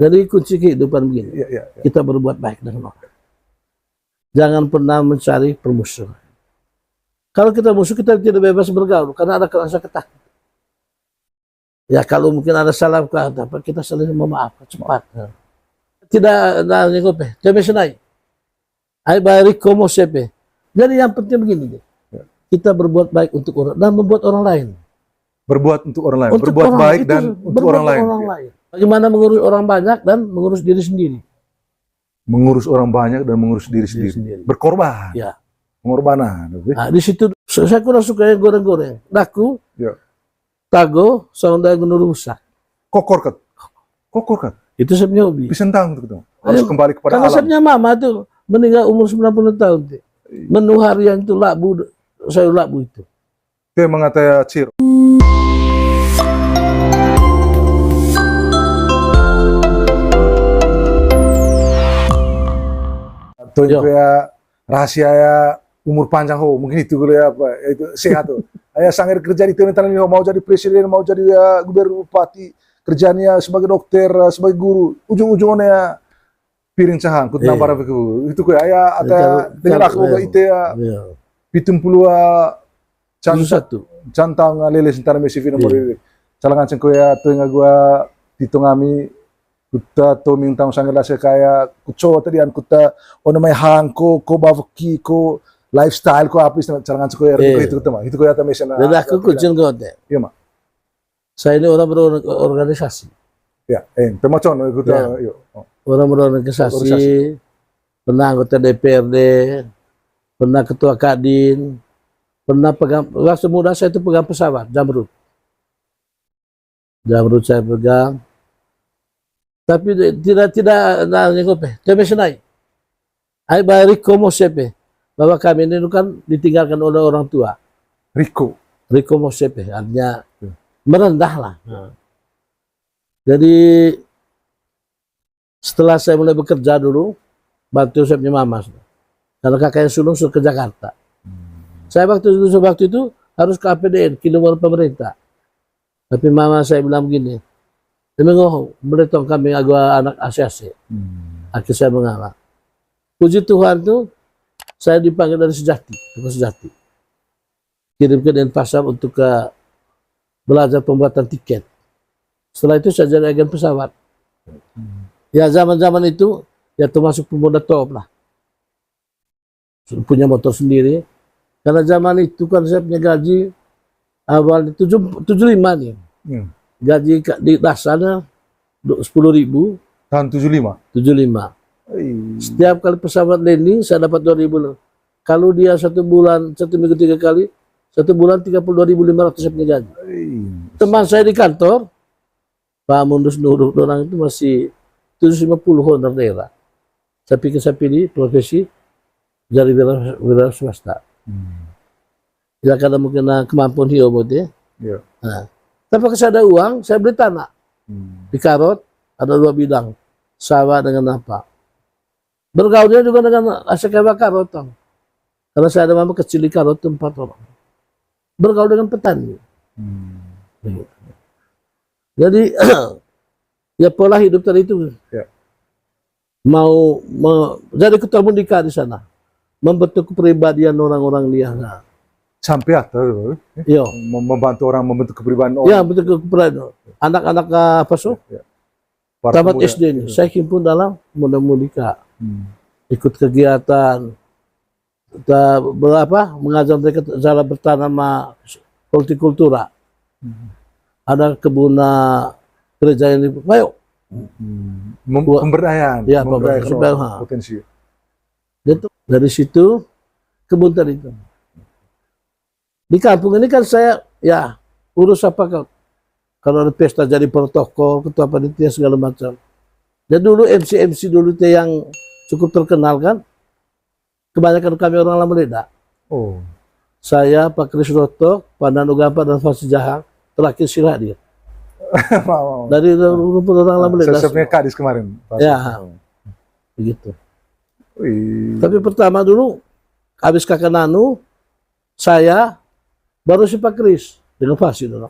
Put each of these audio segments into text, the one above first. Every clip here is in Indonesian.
Jadi kunci kehidupan begini, kita berbuat baik dengan orang. Jangan pernah mencari permusuhan. Kalau kita musuh, kita tidak bebas bergaul karena ada rasa ketakutan. Ya kalau mungkin ada salah kata, kita saling memaafkan cepat. Tidak ada ngope, tapi senai. Ai barik komo sepe. Jadi yang penting begini deh. Kita berbuat baik untuk orang dan membuat orang lain. Berbuat untuk orang lain, Untuk berbuat orang, baik dan untuk orang lain. Bagaimana mengurus orang banyak dan mengurus diri sendiri. Mengurus orang banyak dan mengurus diri sendiri. Berkorban. Ya. Pengorbanan. Nah, di situ saya kurang suka yang goreng-goreng. Daku, tago, sonda gunung rusak. Kokor kat. Itu saya punya hobi. Pisentang itu. Harus kembali kepada karena alam. saya punya mama tuh meninggal umur 90 tahun. Menu harian itu labu, sayur labu itu. Itu yang mengatakan Ciro. Tuh ya rahasia ya umur panjang mungkin itu gue apa itu sehat tuh. Ayah sangat kerja di Taiwan mau jadi presiden, mau jadi gubernur, bupati, kerjanya sebagai dokter, sebagai guru, ujung-ujungnya piring cahang, kut nampak apa itu gue ayah ada dengan aku itu ya, 70 cantang lele sentara mesifi nomor ini, calangan cengko ya tuh yang gue ditungami, kuta tuh mintang sangat kaya kuco tadi an kuta onamai hangko, ko bavki, ko lifestyle ko apa istilah calangan cengko ya itu teman, itu gue ya teman sana. Dan aku kucing kau deh. Iya mak. Saya ini orang berorganisasi. Ya, temacon ikut orang berorganisasi, pernah anggota DPRD, pernah ketua Kadin, pernah pegang, waktu muda saya itu pegang pesawat, Jamrud saya pegang, tapi tidak ngope, tapi senai. Ai barik komo sepe, bahwa kami ini kan ditinggalkan oleh orang tua. Riko Mosepe, artinya merendah lah. Jadi setelah saya mulai bekerja dulu, bantu saya punya mama. Karena kakaknya sulung suruh ke Jakarta. Saya waktu itu harus ke APDN, kilometer pemerintah. Tapi mama saya bilang begini, "Emang beretong kami agak anak ACC." Akhirnya saya mengalah. Puji Tuhan tuh, saya dipanggil dari Sejati. Kirim ke Denpasar untuk ke belajar pembuatan tiket. Setelah itu saya jadi agen pesawat. Ya zaman-zaman itu ya termasuk pemuda top lah. Punya motor sendiri. Karena zaman itu kan saya punya gaji awal 75 nih. Gaji di dasarnya 10.000. Tahun 75. Setiap kali pesawat landing saya dapat 2.000. Kalau dia 1 minggu 3 kali, 1 bulan 32.500 saya punya gaji. Teman saya di kantor, Pak Mundus Nurul orang itu masih 750 honor daerah. Saya pilih profesi dari wira swasta. Ya karena mungkin kemampuan dia Nah, tapi kalau saya ada uang, saya beli tanah. Di Karot ada 2 bidang, sawah dengan apa. Bergaulnya juga dengan askewa Karot. Karena saya ada mama kecil di Karot 4 orang. Bergaul dengan petani. Jadi ya pola hidup tadi itu mau jadi ketua mundika di sana, membentuk kepribadian orang-orang dia. Sampai atau membantu orang membentuk kepribadian orang. Ya, bentuk kepribadian. Anak-anak apa tamat SD ini, saya himpun dalam mundika, ikut kegiatan, mengajar mereka cara bertanam hortikultura. Ada kebun gereja ini, ayo. Pemberdayaan. Ya, pemberdayaan potensi. Dari situ kebun tadi itu. Di kampung ini kan saya ya urus apa kalau ada pesta jadi protokol, ketua panitia segala macam. Dan dulu MC dulu itu yang cukup terkenal kan, kebanyakan kami orang Lamreda. Saya, Pak Krisroto, Pak Nanugapa dan Fasi Jahang, terakhir Sirah dia. Dari orang Lamreda. Saya kadis kemarin. Ya, begitu. Tapi pertama dulu, habis kakak Nanu, saya, baru si Pak Kris dengan Fasi dulu.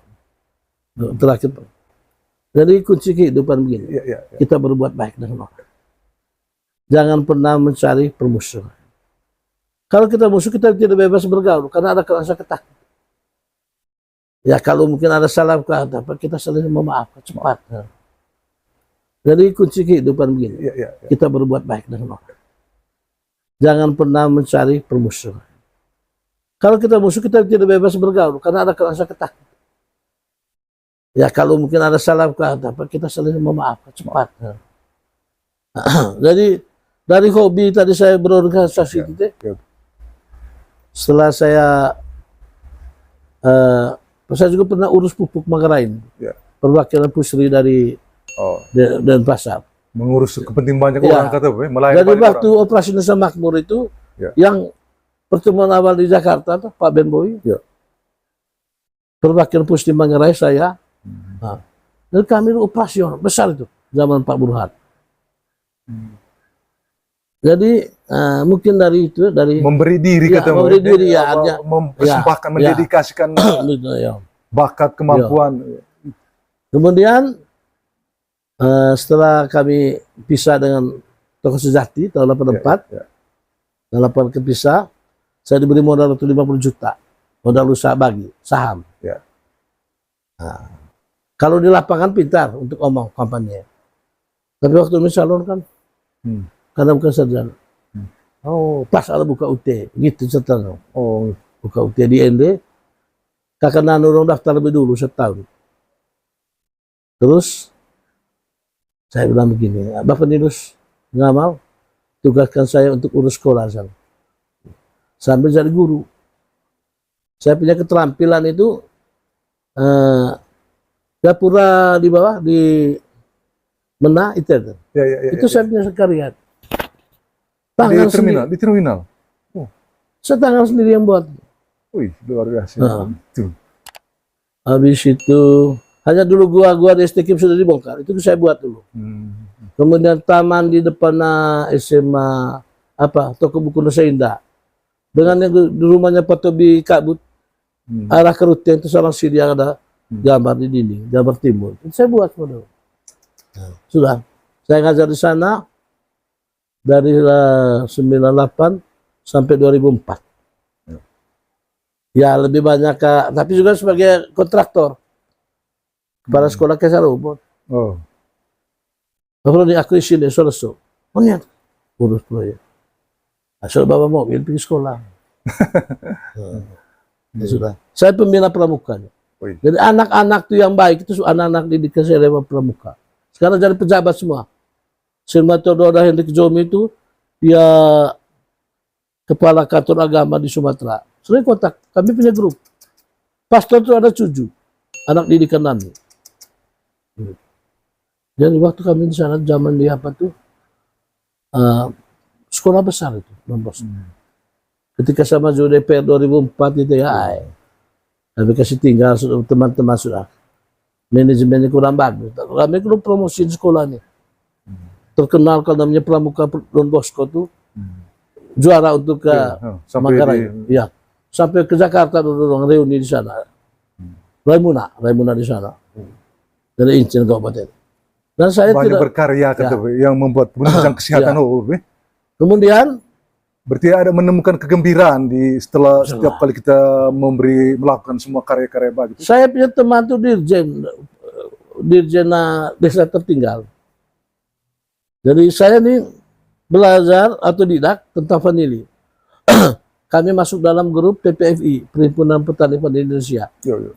Terakhir. Jadi kunci kehidupan begini, Iya, iya, iya. kita berbuat baik dengan orang. Jangan pernah mencari permusuhan. Kalau kita musuh, kita tidak bebas bergaul karena ada rasa ketakutan. Ya kalau mungkin ada salah kata, kita saling memaafkan cepat. Jadi kunci kehidupan begini, Iya, iya, iya. kita berbuat baik dengan orang. Jangan pernah mencari permusuhan. Kalau kita musuh, kita tidak bebas bergaul karena ada rasa ketakutan. Ya kalau mungkin ada salah kata, kita saling memaafkan cepat. Jadi dari hobi tadi saya berorganisasi Ya, gitu. ya. Setelah saya juga pernah urus pupuk Mangarain, Ya. perwakilan pusri dari Oh, Denpasar. mengurus kepentingan banyak Ya. orang kata, melayani Jadi banyak waktu orang. operasi Nusa Makmur itu, Ya. yang pertemuan awal di Jakarta tuh, Pak Ben Boy, Ya. perwakilan pusri Manggarai saya, nah, dan kami itu operasional besar itu zaman Pak Burhan. Jadi mungkin dari itu dari Memberi diri Ya, kata, memberi diri, ya, artinya, mempersembahkan, ya, mendedikasikan gitu, ya. bakat, kemampuan. Kemudian setelah kami pisah dengan Toko Sejati tahun 84, Ya, ya. tahun 84 kepisah, saya diberi modal waktu 50 juta, modal usaha bagi saham. Ya. Nah, kalau di lapangan pintar untuk omong kampanye, tapi waktu ini calon kan karena bukan sarjana. Oh, pas ada buka UT, gitu setelah Oh, buka UT di ND, kakak nanu orang daftar lebih dulu setahun. Terus saya bilang begini, Bapak Nilus Ngamal, tugaskan saya untuk urus sekolah sana. Sambil jadi guru. Saya punya keterampilan itu gapura di bawah di Mena itu. ya, ya, ya, Itu ya. saya punya sekalian. Di Tangan terminal, sendiri, di terminal. saya tangan sendiri yang buat. Wih, luar biasa. Nah. Itu. Habis itu hanya dulu gua di STKIM sudah dibongkar. Itu saya buat dulu. Kemudian taman di depan SMA toko buku Nusa Indah. Dengan yang di rumahnya Pak Tobi Kabut, arah ke Ruteng itu sama sini yang ada gambar di dinding, gambar timbul. Itu saya buat dulu. Sudah. Saya ngajar di sana dari 98 sampai 2004. Ya lebih banyak tapi juga sebagai kontraktor kepala sekolah Kesar Ubud. Oh, Kalau di aku sini selesai, monyet urus proyek. Asal bawa mobil pergi sekolah. Ya sudah. Saya pembina pramuka. Wih. Jadi anak-anak itu yang baik itu anak-anak didikan saya lewat pramuka. Sekarang jadi pejabat semua. Sirmato Doda Hendrik Jomi itu dia kepala kantor agama di Sumatera. Sering kontak, kami punya grup. Pastor itu ada 7 anak didikan kami. Jadi waktu kami di sana zaman di sekolah besar itu, Bos. Ketika saya maju DPR 2004 itu ya, kami kasih tinggal teman-teman sudah. Manajemennya kurang bagus. Kami belum promosi di sekolah nih. Terkenal kalau namanya Pramuka Don Bosco tuh juara untuk ke Manggarai. Ya, sampai ke Jakarta dulu reuni di sana. Raimuna di sana. Dari Incin Kabupaten. Dan saya banyak tidak berkarya kata, yang membuat penunjang kesehatan. Kemudian berarti ada menemukan kegembiraan setelah setiap kali kita melakukan semua karya-karya bagus. saya punya teman tuh dirjen desa tertinggal. Jadi saya ini belajar atau didak tentang vanili. Kami masuk dalam grup PPFI, Perhimpunan Petani Vanili Indonesia. Yo.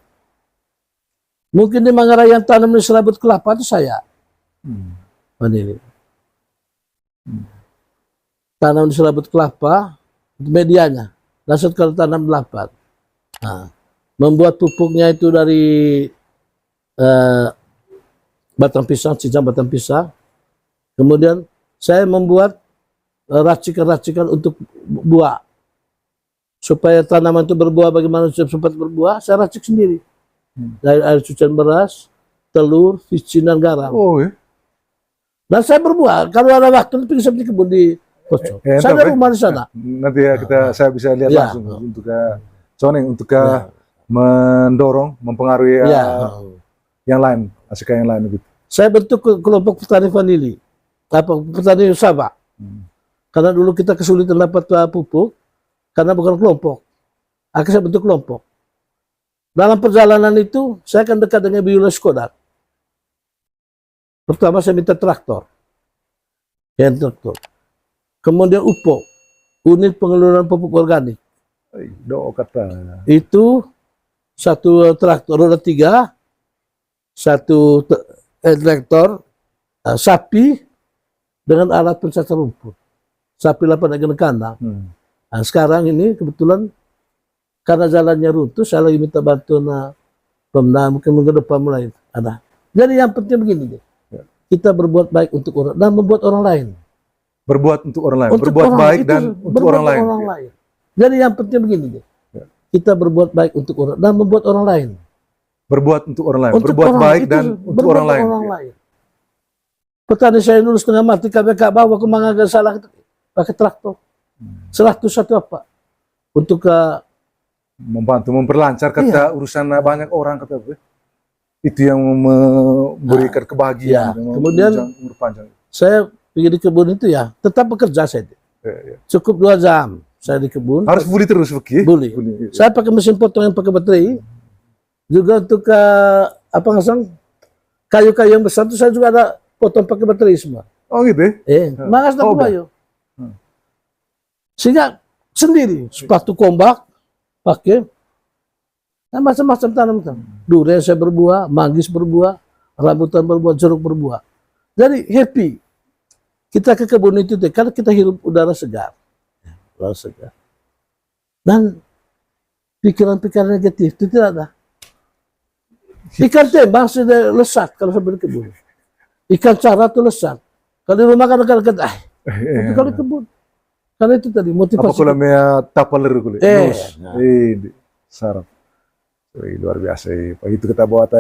Mungkin di Manggarai yang tanam di serabut kelapa itu saya. Vanili. Tanam di serabut kelapa, medianya. Lanjut kalau tanam 8. Nah, membuat pupuknya itu dari batang pisang, cincang batang pisang. Kemudian saya membuat racikan-racikan untuk buah. Supaya tanaman itu berbuah bagaimana cepat berbuah, saya racik sendiri. Dari air cucian beras, telur, vicin, dan garam. Oh, ya. Dan saya berbuah. Kalau ada waktu, pergi saya di kebun di Poco. Saya ada rumah di sana. Nanti ya saya bisa lihat langsung untuk mendorong, mempengaruhi yang lain, asik yang lain begitu. Saya bentuk kelompok petani vanili, petani sawah. Karena dulu kita kesulitan dapat pupuk, karena bukan kelompok. Akhirnya saya bentuk kelompok. Dalam perjalanan itu, saya akan dekat dengan Biola Skoda. Pertama saya minta traktor. Hand traktor. Kemudian UPO, unit pengeluaran pupuk organik. Do kata. Itu satu traktor roda 3, satu traktor, sapi dengan alat pencacar rumput. Sapi 8 dengan kandang. Nah, sekarang ini kebetulan karena jalannya runtuh, saya lagi minta bantuan Pemda, mungkin minggu depan mulai ada. Jadi yang penting begini deh, kita berbuat baik untuk orang dan membuat orang lain. Berbuat untuk orang lain, Untuk berbuat orang, baik itu dan untuk orang lain. lain. Jadi yang penting begini deh, kita berbuat baik untuk orang dan membuat orang lain. Berbuat untuk orang lain, Untuk berbuat orang, baik itu dan untuk orang lain. Petani saya dulu setengah mati, KBK bawa ke Mangaga salah pakai traktor. Salah itu satu apa? Untuk Membantu memperlancar kata urusan banyak orang kata apa? Itu yang memberikan kebahagiaan, kemudian umur panjang. saya pergi di kebun itu ya, tetap bekerja saya. Cukup 2 jam saya di kebun. Harus bully terus Beki? Bully. Saya pakai mesin potong yang pakai baterai. Juga untuk apa ngasang kayu-kayu yang besar itu saya juga ada potong pakai baterai semua. Oh gitu ya? Mangas tak kayu. Sehingga sendiri sepatu kombak pakai, nah, macam-macam tanam. Durian saya berbuah, manggis berbuah, rambutan berbuah, jeruk berbuah. Jadi happy. Kita ke kebun itu deh, karena kita hirup udara segar. Udara segar. Dan pikiran-pikiran negatif itu tidak ada. Ikan tembak sudah lesat kalau sampai di kebun. Ikan cara itu lesat. Kalau di rumah kan tapi kalau di kebun. Karena itu tadi motivasi. Apa kalau tapaler kulit? Sarap. Luar biasa. Itu kita bawa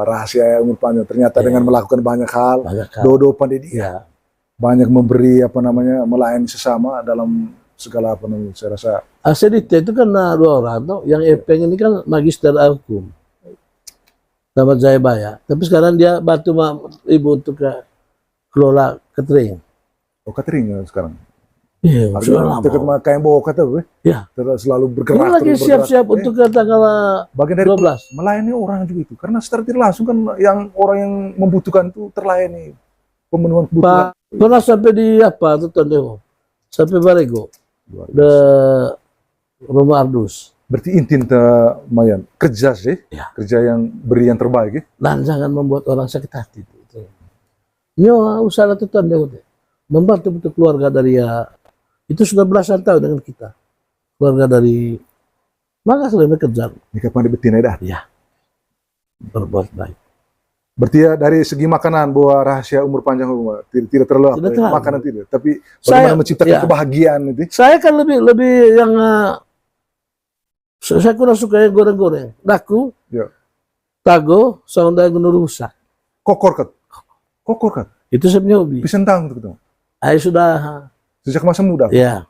rahasia umur panjang. Ternyata dengan melakukan banyak hal, dodo pandai dia. Banyak memberi melayani sesama dalam segala saya rasa. Asedita itu kan 2 orang tuh. Yang Epeng ini kan magister hukum. Nama Jayabaya. Tapi sekarang dia bantu ibu untuk kelola catering. Oh, catering sekarang. Iya, dekat kayak bawa kata ya. Terus selalu bergerak. Ini lagi siap-siap untuk tanggal bagian dari 12. Melayani orang juga itu. Karena secara tidak langsung kan yang orang yang membutuhkan itu terlayani. Pemenuhan kebutuhan. Pernah sampai di apa tuh Tondeo? Sampai Barego. Di Rumah Ardus. Berarti intin Mayan kerja sih. Ya. Kerja yang beri yang terbaik ya. Dan jangan membuat orang sakit hati. Nyo usaha itu Tondeo. Membantu untuk keluarga dari itu sudah belasan tahun dengan kita. Keluarga dari maka selain bekerja. Ini kapan dibetina dah? Ya. Berbuat baik. Berarti ya dari segi makanan bahwa rahasia umur panjang tidak terlalu makanan tidak, tapi bagaimana menciptakan kebahagiaan itu. Saya kan lebih yang saya kurang suka yang goreng-goreng. Daku, tago, saundang gunung rusak. Kokor kan? Itu saya punya hobi. Pisentang gitu. Ayo sudah. Sejak masa muda? Ya.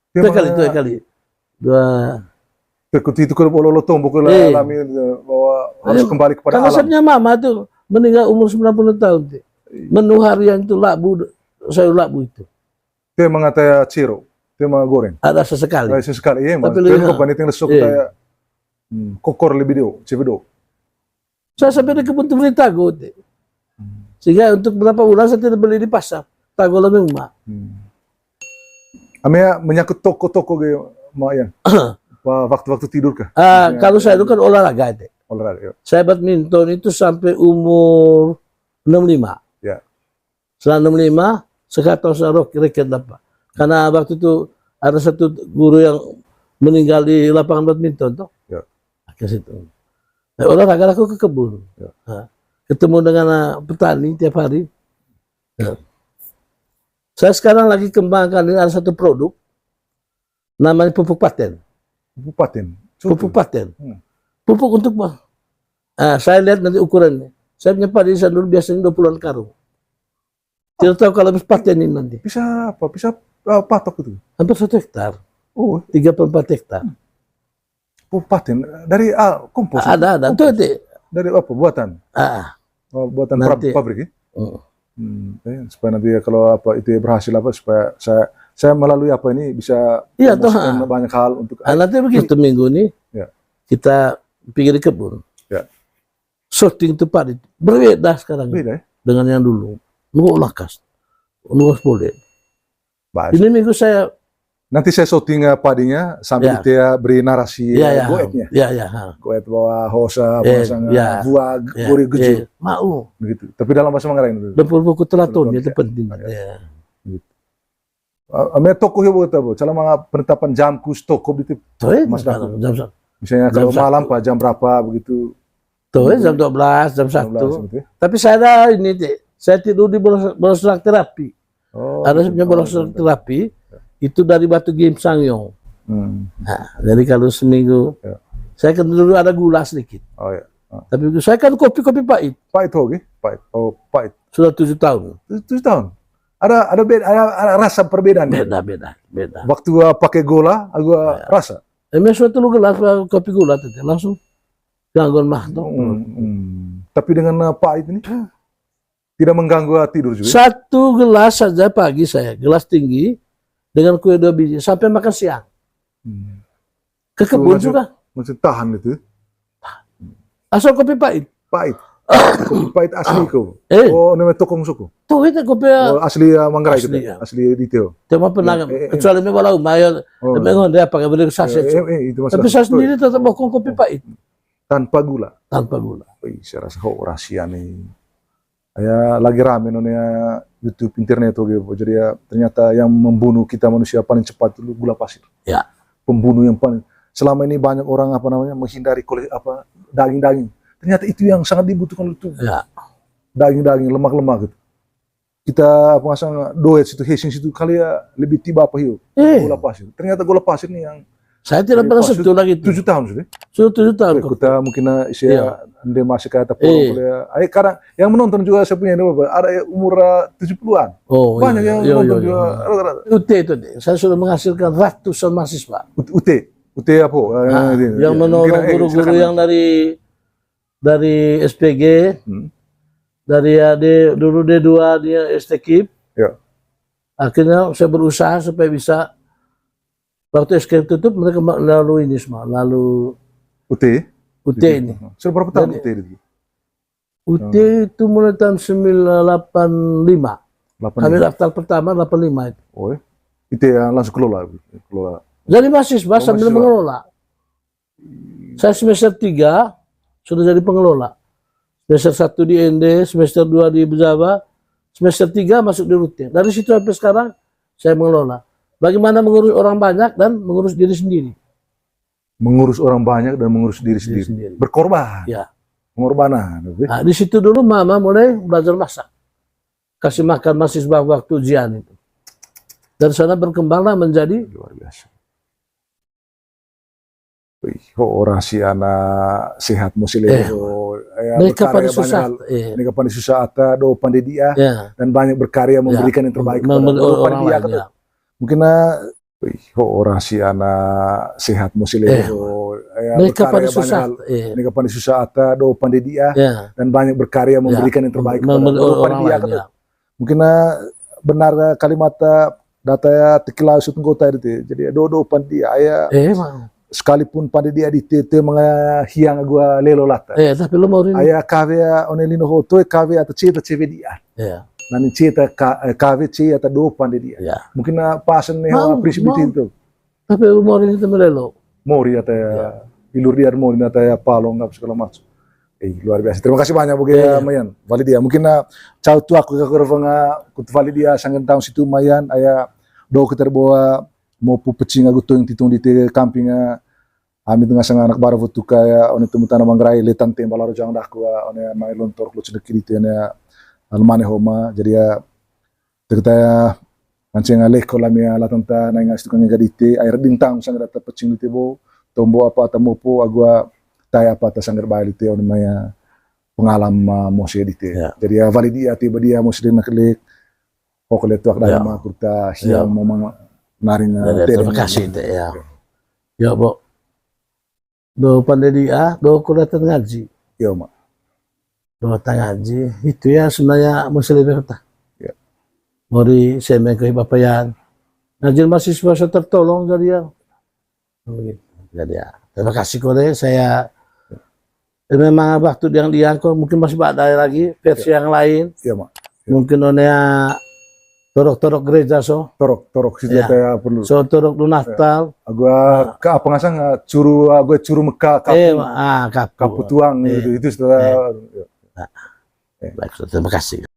Dua kali. Itu kalau lo tombok kalau alami bahwa harus kembali kepada alam. Karena saya mama tuh meninggal umur 90 tahun. Menu harian itu sayur labu itu. Itu yang mengatakan ciro, itu yang goreng. Ada sesekali. Iya, mas. Tapi itu kapan itu yang lesok kayak kokor lebih cebedo. Saya sampai di kebun tuh beli tago. Sehingga untuk berapa bulan saya tidak beli di pasar. Tago lebih murah. Amnya menyangkut toko-toko gitu, Mayan. Waktu-waktu tidur kah? Kalau saya itu kan olahraga itu. Olahraga. Saya badminton itu sampai umur 65. Ya. Setelah 65, sekarang saya reket dapat. Karena waktu itu ada satu guru yang meninggal di lapangan badminton tuh. Ya. Ke situ. Olahraga aku ke kebun. Ya. Ketemu dengan petani tiap hari. Ya. Saya sekarang lagi kembangkan ini ada satu produk namanya pupuk paten. Pupuk paten. Pupuk paten. Pupuk untuk saya lihat nanti ukurannya. Saya punya padi dulu biasanya 20-an karung. Tidak tahu kalau habis paten ini nanti. Bisa apa? Bisa patok itu? Hampir 1 hektar. Oh, 34 hektar. Pupuk paten dari kompos. Ada. Itu dari apa buatan? Oh, buatan Nanti. pabrik ya? Oh. Supaya nanti ya kalau apa itu ya berhasil apa supaya saya melalui apa ini bisa Iya toh. promosikan banyak hal untuk Nanti begitu minggu ini Ya. kita pergi di kebun. Ya. Sorting tepat itu berbeda sekarang beda ya. dengan yang dulu. Nunggu lakas, nunggu boleh. Baik. Ini minggu saya Nanti saya shooting padinya sambil Ya. itu ya beri narasi goetnya. Ya. Goet bahwa hosa, Eh, bahasa ya. buah, Ya. gori geju. Mau. Begitu. Tapi dalam bahasa Manggarai itu. Dan buku telaton itu Ya. penting. Ya. Ya. Ame toko hiyo buat apa? Cara mga penetapan jam kus toko itu. Tuh ya, Mas Daku. jam Misalnya kalau Jam malam Pak jam berapa begitu. Tuh jam 12, jam 12 1. gitu ya. Tapi saya ada ini, saya tidur di bolos terapi. Oh, Ada gitu. sebenarnya bolos terapi itu dari Batu Game Sangyong. Nah, jadi kalau seminggu Ya. saya kan dulu ada gula sedikit. Oh ya. Tapi saya kan kopi pahit Pahit hoki, pahit. Oh, pahit. sudah 7 tahun. 7 tahun. Ada rasa perbedaan. Beda. Waktu pakai gula, agak rasa. Emang suatu lu gelas kopi gula tadi langsung gangguan mah. Tapi dengan pahit ini tidak mengganggu tidur juga. Satu gelas saja pagi saya, gelas tinggi dengan kue 2 biji sampai makan siang. Ke kebun Itu juga. masih tahan itu. Asal kopi pahit. Pahit. Kopi pahit asli kau. Oh, namanya tokong suku. Tuh itu kopi Oh, asli Manggarai Asli, gitu. ya. Asli detail. cuma pernah kecuali memang walau mayor memang dia pakai beli saset. Itu masalah. Tapi saya sendiri tetap bokong kopi pahit Tanpa gula. tanpa gula. Wih, saya rasa rahasia nih. Ya lagi rame nonya YouTube internet tuh gitu. Jadi ya ternyata yang membunuh kita manusia paling cepat itu gula pasir. Ya. Pembunuh yang paling selama ini banyak orang menghindari daging-daging. Ternyata itu yang sangat dibutuhkan oleh tubuh. Ya. Daging-daging, lemak-lemak gitu. Kita pengasang doet situ, hashing situ kali ya lebih tiba apa yuk. Gula pasir. Ternyata gula pasir nih yang Saya tidak pernah sentuh lagi itu. 7 tahun sudah. Sudah 7 tahun kok. Kita mungkin saya ande masih kata kuliah. Karena yang menonton juga saya punya ini ada yang umur 70-an. Oh, Banyak yang menonton juga rata-rata. UT itu deh. Saya sudah menghasilkan ratusan mahasiswa. UT apa? Yang menolong guru-guru yang dari SPG, dari dulu D2 dia STKIP. Ya. Akhirnya saya berusaha supaya bisa waktu SKIP tutup mereka lalu ini semua, lalu UT ini. Sudah berapa tahun UT itu? UT itu mulai tahun 1985. Kami daftar pertama 85 itu. Oh, itu yang langsung kelola. Jadi mahasiswa sambil mengelola. Saya semester 3 sudah jadi pengelola. Semester 1 di ND, semester 2 di Bejawa, semester 3 masuk di rutin. Dari situ sampai sekarang saya mengelola. Bagaimana mengurus orang banyak dan mengurus diri sendiri. Mengurus orang banyak dan mengurus diri sendiri. Berkorban. Ya. Pengorbanan. Nah, di situ dulu mama mulai belajar masak. Kasih makan mahasiswa waktu ujian itu. Dan sana berkembanglah menjadi luar biasa. Orang si anak sehat muslim mereka pada susah. Mereka pada susah do pandai dia dan banyak berkarya memberikan yang terbaik kepada orang lain. Mungkin orang si anak sehat muslim mereka pada susah. Mereka pada susah do pandai dia dan banyak berkarya memberikan yang terbaik kepada orang lain. Mungkin benar kalimat data ya tekilau suteng kota itu. Jadi do pandai dia sekalipun pada dia di tete menghiang gua lelo lata. Tapi lo mau ini. Ayah kave onelino ho to kave atau cita ceve dia. Nani cita kave c atau do pada dia. Mungkin pasen nih prinsip itu. Tapi lo mau ini temen lelo. Mori atau ilur dia mori atau ya palong apa segala macam. Luar biasa. Terima kasih banyak bagi Mayan. Validia. Mungkin cau tu aku ke kurang kut Validia sangat tahun situ Mayan. Ayah do kita bawa mau pecing aku tuh yang titung di camping kami tengah sang anak baru foto kaya oni tumutan Manggarai letan tem balaro jang daku oni mai lontor klot sedek kiri tena almane homa jadi ya kita ya mancing aleh kolamia latanta na ngas tukang gadite air dintang sang data pecing di tebo tombo apa tamopo agua taya apa ta sanggar baili te oni maya pengalam mose di te jadi ya validia tiba dia mose nak lek pokoknya tuak dalam kurta hiang momang naring terima kasih ya. Ya, Bo. Do pandai dia, do kulatan ngaji. Iya, Mak. Dota ngaji itu ya sebenarnya muslim kita. Ya. Mori saya kehibapayan. Ngaji mahasiswa saya tertolong jadi ya. Begitu. Jadi ya. Terima kasih kode saya. Memang waktu yang diangkut mungkin masih ada lagi versi yang lain. Iya, Mak. Mungkin onnya torok-torok gereja so. Torok sih ya perlu. So torok lu Natal. Agua ke apa ngasang curu Mekah kapu Kapu. tuang gitu itu setelah Baik, terima kasih.